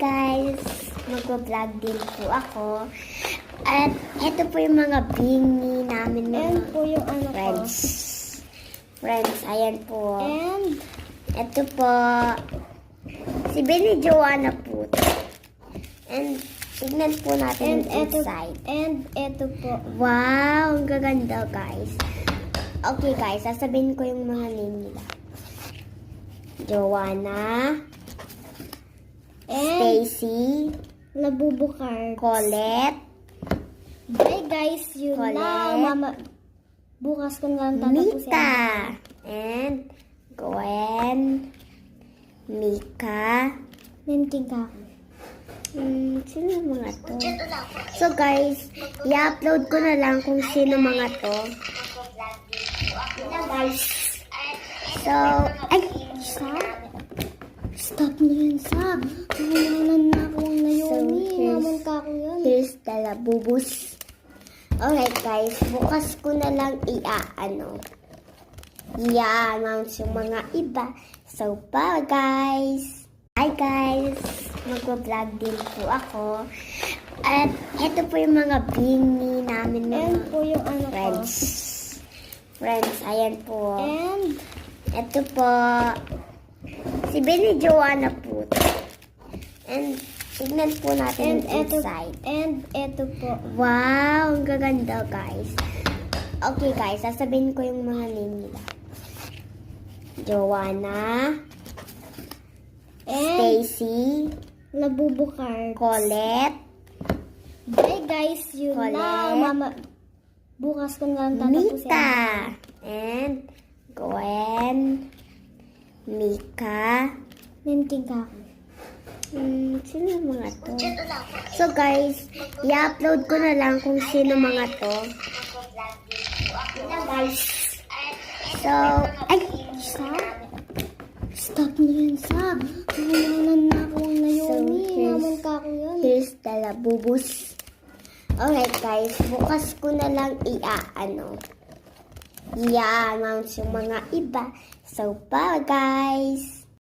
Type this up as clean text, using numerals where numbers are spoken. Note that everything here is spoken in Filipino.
guys! Mag-vlog din po ako. At ito po yung mga bingi namin And mga po yung ano friends. Friends, ayan po. And Ito po, si Benny Joanna po. And tignan po natin yung inside. And ito po. Wow, ang gaganda guys. Okay guys, sasabihin ko yung mga name nila. Joanna, And Stacy, Labubukar. Colette, Bye guys, yun Colette. lang. Mama, bukas ko nga tatapusin. Mita, and Gwen, Mika. Menting ka. Sino yung mga to? So guys, i-upload ko na lang kung sino mga to. Guys. So, ay, Stop niyo yun, Sa. Nanganan na ako ng nayomi. So, Naman ka ako yan. here's the labubus. Alright guys, bukas ko na lang i-announce yung mga iba. So, bye guys! Hi guys! Mag-vlog din po ako. At ito po yung mga bingi namin And mga po yung ano friends. Friends, ayan po. And Ito po, si Benny Joanna po. And tignan po natin yung inside. And ito po. Wow, ang gaganda guys. Okay guys, sasabihin ko yung mga name nila. Joanna, And Stacy, Labubukar. Colette, Bye guys, yun Colette. lang. Mama, bukas ko nga tatapusin. Mita, and Gwen, Mika. Menting ka. Sino yung mga to? So guys, i-upload ko na lang kung sino mga to. Guys. So, ay, Stop niyo yun, Sa. Nanganan na ako ng nayomi. Naman ka ako yan. here's the labubus. Alright guys, bukas ko na lang i-announce yung mga iba. So, bye guys!